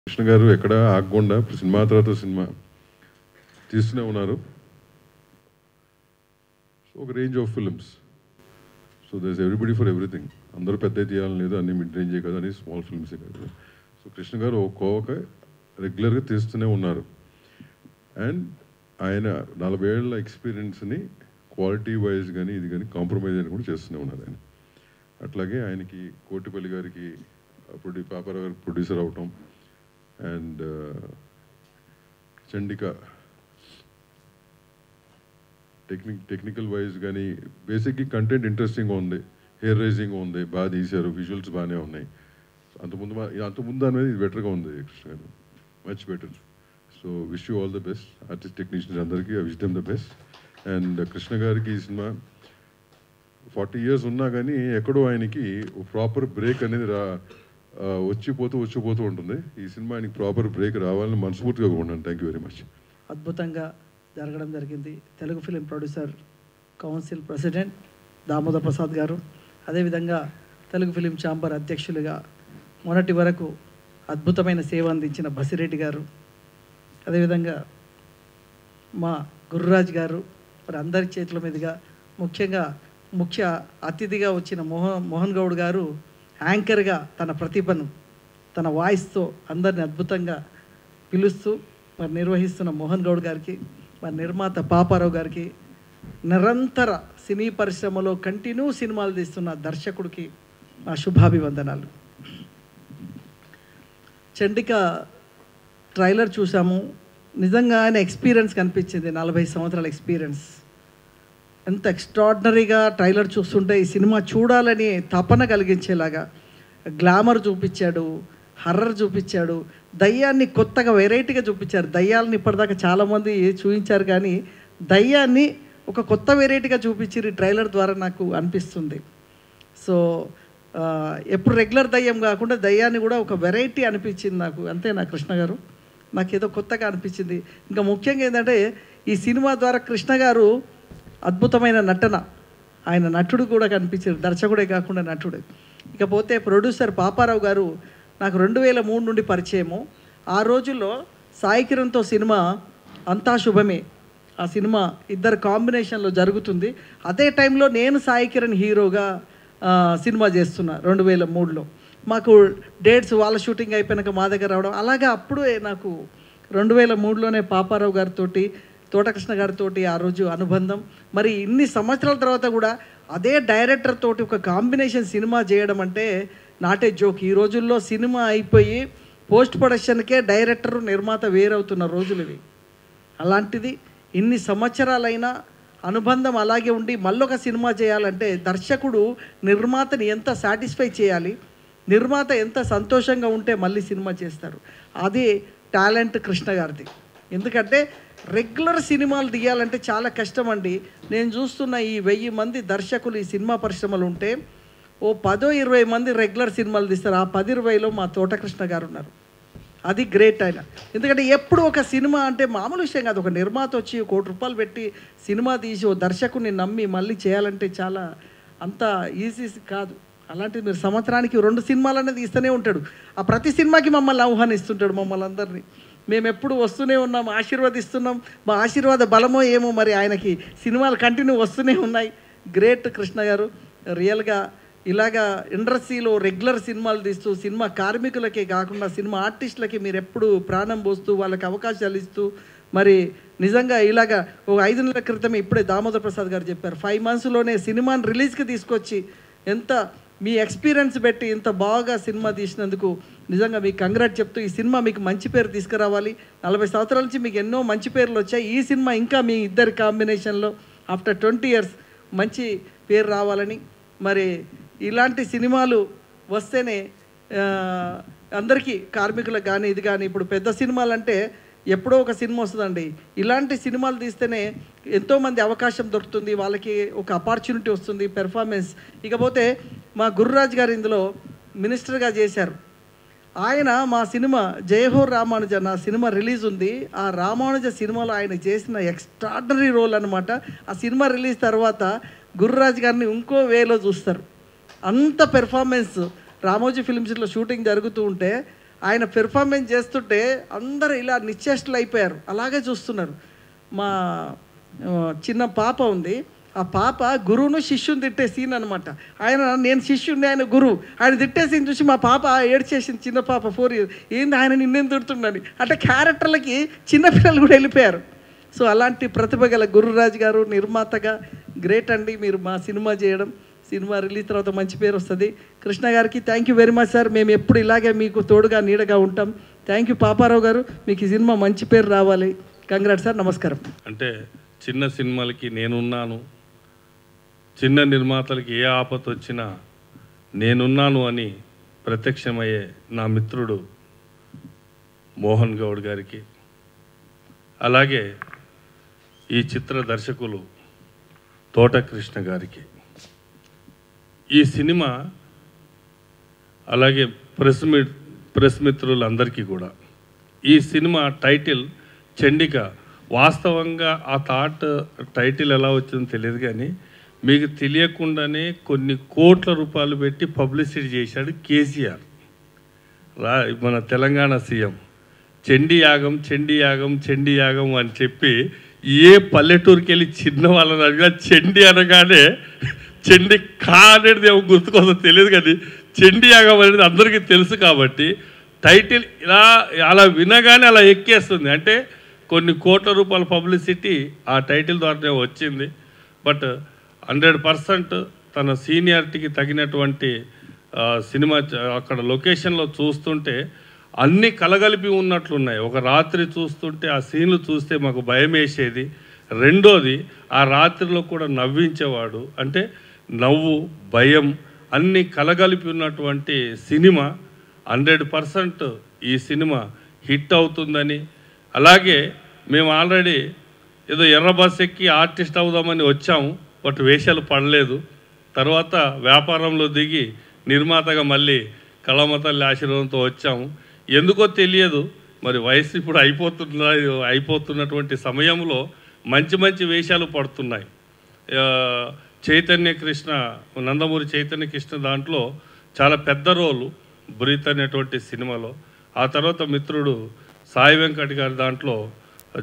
కృష్ణ గారు ఎక్కడ ఆగకుండా సినిమా తర్వాత సినిమా తీస్తూనే ఉన్నారు. సో ఒక range of films. So దర్స్ everybody for everything. అందరూ పెద్ద తీయాలని లేదు, అన్ని మిడ్ రేంజే కదా, అని స్మాల్ ఫిల్మ్సే కదా. సో కృష్ణ గారు ఒక్కొక్క రెగ్యులర్గా తీస్తూనే ఉన్నారు. అండ్ ఆయన 40 ఏళ్ళ ఎక్స్పీరియన్స్ని క్వాలిటీ వైజ్ కానీ ఇది కానీ కాంప్రమైజ్ అని కూడా చేస్తూనే ఉన్నారు ఆయన. అట్లాగే ఆయనకి కోటిపల్లి గారికి పాపారావు గారికి ప్రొడ్యూసర్ అవటం, అండ్ చండిక టెక్నికల్ వైజ్ కానీ బేసిక్గా కంటెంట్ ఇంట్రెస్టింగ్గా ఉంది, హెయిర్ రైజింగ్గా ఉంది, బాగా తీశారు, విజువల్స్ బాగానే ఉన్నాయి. అంతకుముందు అనేది ఇది బెటర్గా ఉంది కృష్ణ గారు, much better. So wish you all the best artist technicians అందరికీ, I wish them the best. And Krishna గారికి ఈ సినిమా 40 years ఉన్నా కానీ ఎక్కడో ఆయనకి ప్రాపర్ బ్రేక్ అనేది వచ్చిపోతూ ఉంటుంది. ఈ సినిమా ఆయనకి ప్రాపర్ బ్రేక్ రావాలని మనస్ఫూర్తిగా కోరుకుంటున్నాను. Thank you very much. అద్భుతంగా జరగడం జరిగింది. Telugu film producer council president Damodar Prasad గారు, అదేవిధంగా తెలుగు ఫిలిం ఛాంబర్ అధ్యక్షులుగా మొన్నటి వరకు అద్భుతమైన సేవ అందించిన బసిరెడ్డి గారు, అదేవిధంగా మా గురురాజ్ గారు, మరి అందరి చేతుల మీదుగా ముఖ్య అతిథిగా వచ్చిన మోహన్ గౌడ్ గారు యాంకర్గా తన ప్రతిభను తన వాయిస్తో అందరిని అద్భుతంగా పిలుస్తూ మరి నిర్వహిస్తున్న మోహన్ గౌడ్ గారికి, మరి నిర్మాత పాపారావు గారికి, నిరంతర సినీ పరిశ్రమలో కంటిన్యూ సినిమాలు తీస్తున్న దర్శకుడికి మా శుభాభివందనాలు. చండిక ట్రైలర్ చూసాము, నిజంగా ఆయన ఎక్స్పీరియన్స్ కనిపించింది. 40 సంవత్సరాల ఎక్స్పీరియన్స్. ఎంత ఎక్స్ట్రాడినరీగా ట్రైలర్ చూస్తుంటే ఈ సినిమా చూడాలని తపన కలిగించేలాగా గ్లామర్ చూపించాడు, హర్రర్ చూపించాడు, దయ్యాన్ని కొత్తగా వెరైటీగా చూపించారు. దయ్యాలని ఇప్పటిదాకా చాలామంది చూపించారు, కానీ దయ్యాన్ని ఒక కొత్త వెరైటీగా చూపించారు ఈ ట్రైలర్ ద్వారా నాకు అనిపిస్తుంది. సో ఎప్పుడు రెగ్యులర్ దయ్యం కాకుండా దయ్యాన్ని కూడా ఒక వెరైటీ అనిపించింది నాకు. అంతే నా కృష్ణ గారు, నాకు ఏదో కొత్తగా అనిపించింది. ఇంకా ముఖ్యంగా ఏంటంటే ఈ సినిమా ద్వారా కృష్ణ గారు అద్భుతమైన నటన, ఆయన నటుడు కూడా కనిపించారు, దర్శకుడే కాకుండా నటుడే. ఇకపోతే ప్రొడ్యూసర్ పాపారావు గారు నాకు 2003 నుండి పరిచయము. ఆ రోజుల్లో సాయి కిరణ్తో సినిమా అంతా శుభమే, ఆ సినిమా ఇద్దరు కాంబినేషన్లో జరుగుతుంది. అదే టైంలో నేను సాయి కిరణ్ హీరోగా సినిమా చేస్తున్నా 2003లో. మాకు డేట్స్ వాళ్ళ షూటింగ్ అయిపోయినాక మా దగ్గర రావడం, అలాగా అప్పుడే నాకు 2003లోనే పాపారావు గారితో, తోటకృష్ణ గారితో ఆ రోజు అనుబంధం. మరి ఇన్ని సంవత్సరాల తర్వాత కూడా అదే డైరెక్టర్ తోటి ఒక కాంబినేషన్ సినిమా చేయడం అంటే నాటే జోక్. ఈ రోజుల్లో సినిమా అయిపోయి పోస్ట్ ప్రొడక్షన్కే డైరెక్టర్ నిర్మాత వేరవుతున్న రోజులు ఇవి. అలాంటిది ఇన్ని సంవత్సరాలైనా అనుబంధం అలాగే ఉండి మళ్ళొక సినిమా చేయాలంటే దర్శకుడు నిర్మాతని ఎంత సాటిస్ఫై చేయాలి, నిర్మాత ఎంత సంతోషంగా ఉంటే మళ్ళీ సినిమా చేస్తారు. అది టాలెంట్ కృష్ణ గారిది. ఎందుకంటే రెగ్యులర్ సినిమాలు తీయాలంటే చాలా కష్టం అండి. నేను చూస్తున్న ఈ 1000 మంది దర్శకులు ఈ సినిమా పరిశ్రమలు ఉంటే ఓ 10-20 మంది రెగ్యులర్ సినిమాలు తీస్తారు. ఆ 10-20లో మా తోటకృష్ణ గారు ఉన్నారు. అది గ్రేట్ ఆయన. ఎందుకంటే ఎప్పుడు ఒక సినిమా అంటే మామూలు విషయం కాదు. ఒక నిర్మాత వచ్చి ₹1 కోటి పెట్టి సినిమా తీసి ఓ దర్శకుని నమ్మి మళ్ళీ చేయాలంటే చాలా అంత ఈజీ కాదు. అలాంటిది మీరు సంవత్సరానికి 2 సినిమాలు అనేది ఇస్తూనే ఉంటాడు. ఆ ప్రతి సినిమాకి మమ్మల్ని ఆహ్వానిస్తుంటాడు, మమ్మల్ని అందరినీ. మేము ఎప్పుడు వస్తూనే ఉన్నాం, ఆశీర్వదిస్తున్నాం. మా ఆశీర్వాద బలమో ఏమో మరి ఆయనకి సినిమాలు కంటిన్యూ వస్తూనే ఉన్నాయి. గ్రేట్ కృష్ణ గారు. రియల్గా ఇలాగా ఇండస్ట్రీలో రెగ్యులర్ సినిమాలు తీస్తూ సినిమా కార్మికులకే కాకుండా సినిమా ఆర్టిస్టులకి మీరు ఎప్పుడు ప్రాణం పోస్తూ వాళ్ళకి అవకాశాలు ఇస్తూ, మరి నిజంగా ఇలాగా ఒక 5 నెలల క్రితం ఇప్పుడే దామోదర్ ప్రసాద్ గారు చెప్పారు, 5 monthsలోనే సినిమాని రిలీజ్కి తీసుకొచ్చి ఎంత మీ ఎక్స్పీరియన్స్ పెట్టి ఇంత బాగా సినిమా తీసినందుకు నిజంగా మీకు కంగ్రాట్ చెప్తూ, ఈ సినిమా మీకు మంచి పేరు తీసుకురావాలి. 40 సంవత్సరాల నుంచి మీకు ఎన్నో మంచి పేర్లు వచ్చాయి. ఈ సినిమా ఇంకా మీ ఇద్దరి కాంబినేషన్లో ఆఫ్టర్ 20 years మంచి పేరు రావాలని, మరి ఇలాంటి సినిమాలు వస్తేనే అందరికీ కార్మికులకు కానీ ఇది కానీ, ఇప్పుడు పెద్ద సినిమాలు అంటే ఎప్పుడో ఒక సినిమా వస్తుందండి. ఇలాంటి సినిమాలు తీస్తేనే ఎంతోమంది అవకాశం దొరుకుతుంది, వాళ్ళకి ఒక ఆపర్చునిటీ వస్తుంది, పెర్ఫార్మెన్స్. ఇకపోతే మా గురురాజ్ గారు ఇందులో మినిస్టర్గా చేశారు. ఆయన మా సినిమా జయహో రామానుజ, నా సినిమా రిలీజ్ ఉంది. ఆ రామానుజ సినిమాలో ఆయన చేసిన ఎక్స్ట్రాడినరీ రోల్ అనమాట. ఆ సినిమా రిలీజ్ తర్వాత గురురాజ్ గారిని ఇంకో వేలో చూస్తారు. అంత పెర్ఫార్మెన్స్ రామోజీ ఫిల్మ్ సిటీలో షూటింగ్ జరుగుతూ ఉంటే ఆయన పెర్ఫార్మెన్స్ చేస్తుంటే అందరూ ఇలా నిశ్చేష్టలు అయిపోయారు, అలాగే చూస్తున్నారు. మా చిన్న పాప ఉంది, ఆ పాప గురువును శిష్యుని తిట్టే సీన్ అనమాట. నేను శిష్యుడిని, ఆయన గురువు. ఆయన తిట్టే సీన్ చూసి మా పాప ఏడ్చేసింది, చిన్న పాప 4 years. ఏంది ఆయన నిన్నేం తిడుతుండని. అంటే క్యారెక్టర్లకి చిన్నపిల్లలు కూడా వెళ్ళిపోయారు. సో అలాంటి ప్రతిభ గల గురురాజ్ గారు నిర్మాతగా గ్రేట్ అండి. మీరు మా సినిమా చేయడం, సినిమా రిలీజ్ తర్వాత మంచి పేరు వస్తుంది. కృష్ణ గారికి thank you very much sir. మేము ఎప్పుడు ఇలాగే మీకు తోడుగా నీడగా ఉంటాం. థ్యాంక్ యూ పాపారావు గారు, మీకు ఈ సినిమా మంచి పేరు రావాలి. కంగ్రాట్స్ సార్, నమస్కారం. అంటే చిన్న సినిమాలకి నేనున్నాను, చిన్న నిర్మాతలకి ఏ ఆపత వచ్చినా నేనున్నాను అని ప్రత్యక్షమయ్యే నా మిత్రుడు మోహన్ గౌడ్ గారికి, అలాగే ఈ చిత్ర దర్శకులు తోట కృష్ణ గారికి, ఈ సినిమా అలాగే ప్రెస్ మిత్రులందరికీ కూడా ఈ సినిమా టైటిల్ చండిక. వాస్తవంగా ఆ టైటిల్ ఎలా వచ్చిందో తెలియదు, కానీ మీకు తెలియకుండానే కొన్ని కోట్ల రూపాయలు పెట్టి పబ్లిసిటీ చేశాడు కేసీఆర్, మన తెలంగాణ సీఎం. చండీ యాగం చండీ యాగం చండీ యాగం అని చెప్పి ఏ పల్లెటూరుకి వెళ్ళి చిన్న వాళ్ళని అడిగినా చండీ అనగానే చండీ కా అనేది ఏమో గుర్తుకోసం తెలియదు, కానీ చండీ యాగం అనేది అందరికీ తెలుసు. కాబట్టి టైటిల్ అలా వినగానే అలా ఎక్కేస్తుంది. అంటే కొన్ని కోట్ల రూపాయల పబ్లిసిటీ ఆ టైటిల్ ద్వారానే వచ్చింది. బట్ 100% తన సీనియారిటీకి తగినటువంటి సినిమా అక్కడ లొకేషన్లో చూస్తుంటే అన్నీ కలగలిపి ఉన్నట్లున్నాయి. ఒక రాత్రి చూస్తుంటే ఆ సీన్లు చూస్తే మాకు భయం వేసేది. రెండోది, ఆ రాత్రిలో కూడా నవ్వించేవాడు. అంటే నవ్వు, భయం అన్నీ కలగలిపి ఉన్నటువంటి సినిమా. 100% ఈ సినిమా హిట్ అవుతుందని, అలాగే మేము ఆల్రెడీ ఏదో ఎర్ర బస్ ఎక్కి ఆర్టిస్ట్ అవుదామని వచ్చాము, బట్ వేషాలు పడలేదు. తర్వాత వ్యాపారంలో దిగి నిర్మాతగా మళ్ళీ కళామతల్లి ఆశీర్వాదంతో వచ్చాము. ఎందుకో తెలియదు, మరి వయసు ఇప్పుడు అయిపోతున్నటువంటి సమయంలో మంచి మంచి వేషాలు పడుతున్నాయి. చైతన్య కృష్ణ, నందమూరి చైతన్య కృష్ణ దాంట్లో చాలా పెద్ద రోలు బ్రీత్ అనేటువంటి సినిమాలో. ఆ తర్వాత మిత్రుడు సాయి వెంకట్ గారి దాంట్లో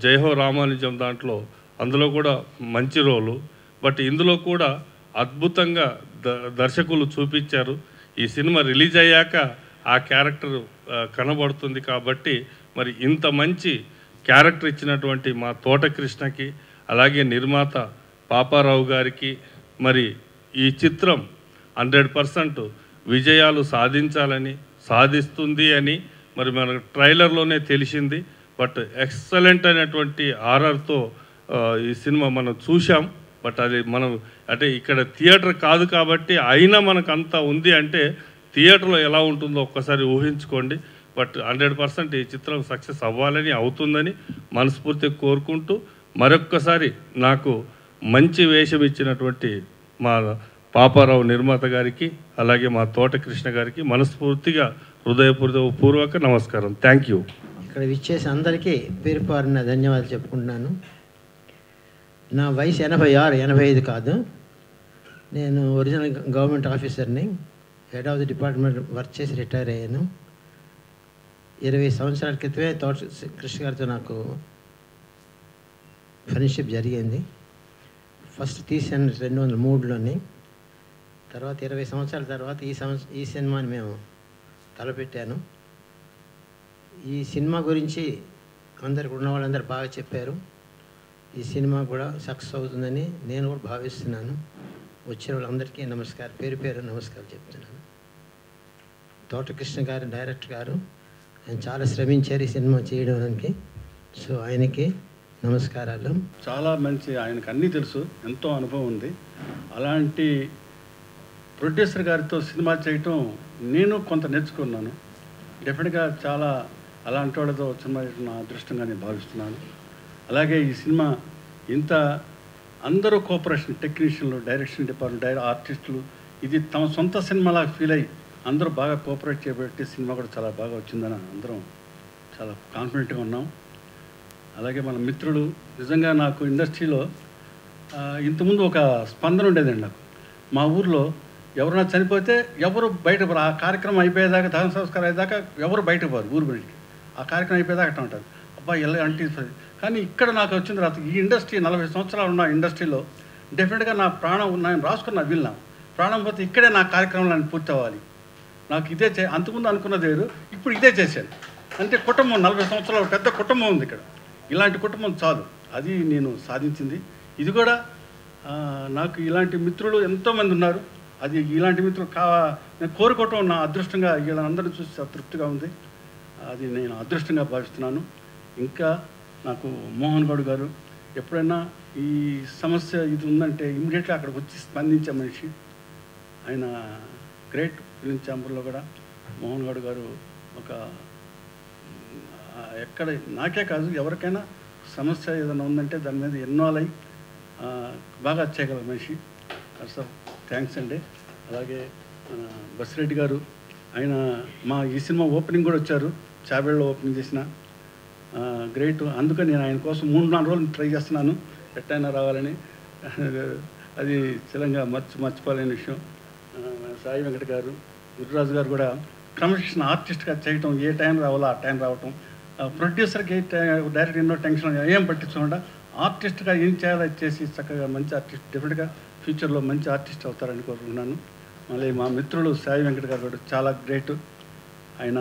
జయహో రామానుజం దాంట్లో, అందులో కూడా మంచి రోలు. బట్ ఇందులో కూడా అద్భుతంగా దర్శకులు చూపించారు. ఈ సినిమా రిలీజ్ అయ్యాక ఆ క్యారెక్టర్ కనబడుతుంది. కాబట్టి మరి ఇంత మంచి క్యారెక్టర్ ఇచ్చినటువంటి మా తోట కృష్ణకి, అలాగే నిర్మాత పాపారావు గారికి, మరి ఈ చిత్రం 100% విజయాలు సాధించాలని, సాధిస్తుంది అని మరి మన ట్రైలర్లోనే తెలిసింది. బట్ ఎక్సలెంట్ అనేటువంటి ఆర్ఆర్తో ఈ సినిమా మనం చూసాం. బట్ అది మనం అంటే ఇక్కడ థియేటర్ కాదు కాబట్టి అయినా మనకు అంత ఉంది అంటే థియేటర్లో ఎలా ఉంటుందో ఒక్కసారి ఊహించుకోండి. బట్ 100% ఈ చిత్రం సక్సెస్ అవ్వాలని, అవుతుందని మనస్ఫూర్తిగా కోరుకుంటూ, మరొక్కసారి నాకు మంచి వేషం ఇచ్చినటువంటి మా పాపారావు నిర్మాత గారికి, అలాగే మా తోట కృష్ణ గారికి మనస్ఫూర్తిగా హృదయపూర్వక నమస్కారం. Thank you. ఇక్కడ విచ్చేసి అందరికీ పేరు పారిన ధన్యవాదాలు చెప్పుకుంటున్నాను. నా వయసు 86, 85 కాదు. నేను ఒరిజినల్ గవర్నమెంట్ ఆఫీసర్ని, head of the department work చేసి రిటైర్ అయ్యాను. 20 సంవత్సరాల క్రితమే తోట కృష్ణ గారితో నాకు ఫ్రెండ్షిప్ జరిగింది. ఫస్ట్ తీసాను 2003లోని. తర్వాత 20 సంవత్సరాల తర్వాత ఈ సినిమాని మేము తలపెట్టాను. ఈ సినిమా గురించి అందరికి ఉన్న వాళ్ళందరూ బాగా చెప్పారు. ఈ సినిమా కూడా సక్సెస్ అవుతుందని నేను కూడా భావిస్తున్నాను. వచ్చిన వాళ్ళందరికీ నమస్కారం, పేరు పేరు నమస్కారం చెప్తున్నాను. తోట కృష్ణ గారు డైరెక్టర్ గారు, ఆయన చాలా శ్రమించారు ఈ సినిమా చేయడానికి. సో ఆయనకి నమస్కారాలు. చాలా మంచి, ఆయనకు అన్నీ తెలుసు, ఎంతో అనుభవం ఉంది. అలాంటి ప్రొడ్యూసర్ గారితో సినిమా చేయటం నేను కొంత నేర్చుకున్నాను. డెఫినెట్గా చాలా అలాంటి వాళ్ళతో సినిమా చేయడం నా అదృష్టంగా నేను భావిస్తున్నాను. అలాగే ఈ సినిమా ఇంత అందరూ కోఆపరేషన్, టెక్నీషియన్లు, డైరెక్షన్ డిపార్ట్మెంట్, ఆర్టిస్టులు, ఇది తమ సొంత సినిమాలా ఫీల్ అయ్యి అందరూ బాగా కోఆపరేట్ చేయబట్టి సినిమా కూడా చాలా బాగా వచ్చిందని అందరం చాలా కాన్ఫిడెంట్గా ఉన్నాం. అలాగే మన మిత్రులు, నిజంగా నాకు ఇండస్ట్రీలో ఇంతకుముందు ఒక స్పందన ఉండేదండి. నాకు మా ఊర్లో ఎవరైనా చనిపోతే ఎవరు బయట పోరు. ఆ కార్యక్రమం అయిపోయేదాకా, దహన సంస్కారం అయ్యేదాకా ఎవరు బయట పోరు ఊరు బయటికి. ఆ కార్యక్రమం అయిపోయేదాకా అట్లా ఉంటారు. అబ్బా ఎలా అంటే. కానీ ఇక్కడ నాకు వచ్చిన తర్వాత ఈ ఇండస్ట్రీ 40 సంవత్సరాలు ఉన్న ఇండస్ట్రీలో డెఫినెట్గా నా ప్రాణం నేను రాసుకున్న వీళ్ళ ప్రాణం పోతే ఇక్కడే నా కార్యక్రమాలను పూర్తి అవ్వాలి. నాకు ఇదే అంతకుముందు అనుకున్నది వేరు, ఇప్పుడు ఇదే చేశాను. అంటే కుటుంబం 40 సంవత్సరాలు పెద్ద కుటుంబం ఉంది ఇక్కడ. ఇలాంటి కుటుంబం చాలు, అది నేను సాధించింది. ఇది కూడా నాకు ఇలాంటి మిత్రులు ఎంతోమంది ఉన్నారు. అది ఇలాంటి మిత్రులు నేను కోరుకోవటం నా అదృష్టంగా, వీళ్ళందరినీ చూసి తృప్తిగా ఉంది. అది నేను అదృష్టంగా భావిస్తున్నాను. ఇంకా నాకు మోహన్ గౌడ్ గారు ఎప్పుడైనా ఈ సమస్య ఇది ఉందంటే ఇమ్మీడియట్గా అక్కడికి వచ్చి స్పందించే మనిషి. ఆయన గ్రేట్ ఫిలిం ఛాంబర్లో కూడా మోహన్ గౌడ్ గారు ఒక ఎక్కడ నాకే కాదు ఎవరికైనా సమస్య ఏదైనా ఉందంటే దాని మీద ఎన్నోలై బాగా చేయగల మనిషి. సార్ థ్యాంక్స్ అండి. అలాగే బసిరెడ్డి గారు, ఆయన మా ఈ సినిమా ఓపెనింగ్ కూడా వచ్చారు, చాబేళ్ళలో ఓపెనింగ్ చేసిన గ్రేట్. అందుకని నేను ఆయన కోసం 3-4 రోజులు ట్రై చేస్తున్నాను ఎట్టయినా రావాలని. అది చిలంగా మర్చిపోలేని విషయం. సాయి వెంకట గారు, గురురాజు గారు కూడా క్రమశిక్షణ ఆర్టిస్ట్గా చేయటం, ఏ టైం రావాలో ఆ టైం రావటం. ప్రొడ్యూసర్కి డైరెక్ట్ ఎన్నో టెన్షన్ ఏం పట్టించకుండా ఆర్టిస్ట్గా ఏం చేయాలో చేసి చక్కగా మంచి ఆర్టిస్ట్, డెఫినెట్గా ఫ్యూచర్లో మంచి ఆర్టిస్ట్ అవుతారని కోరుకుంటున్నాను. మళ్ళీ మా మిత్రుడు సాయి వెంకట గారు కూడా చాలా గ్రేట్. ఆయన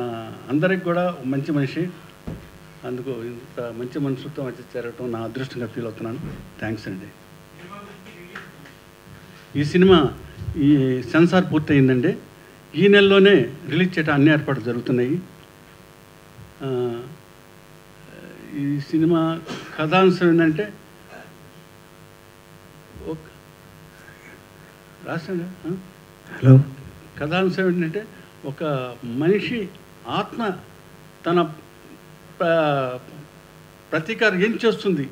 అందరికి కూడా మంచి మనిషి. అందుకు ఇంత మంచి మనుషులతో మధ్య చేరటం నా అదృష్టంగా ఫీల్ అవుతున్నాను. థ్యాంక్స్ అండి. ఈ సినిమా ఈ సెన్సార్ పూర్తయిందండి. ఈ నెలలోనే రిలీజ్ చేయడం అన్ని ఏర్పాట్లు జరుగుతున్నాయి. ఈ సినిమా కథాంశం ఏంటంటే రాసండి. హలో. కథాంశం ఏంటంటే ఒక మనిషి ఆత్మ తన ప్రతీకారం ఏం చేస్తుంది,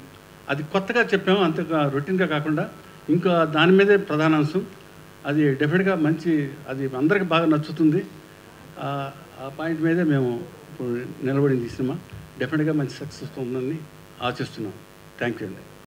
అది కొత్తగా చెప్పాము, అంతగా రొటీన్గా కాకుండా ఇంకా దాని మీదే ప్రధాన అంశం. అది డెఫినెట్గా మంచి, అది అందరికి బాగా నచ్చుతుంది. ఆ పాయింట్ మీదే మేము ఇప్పుడు నిలబడింది. ఈ సినిమా డెఫినెట్గా మంచి సక్సెస్ ఉందని ఆశిస్తున్నాం. థ్యాంక్ యూ అండి.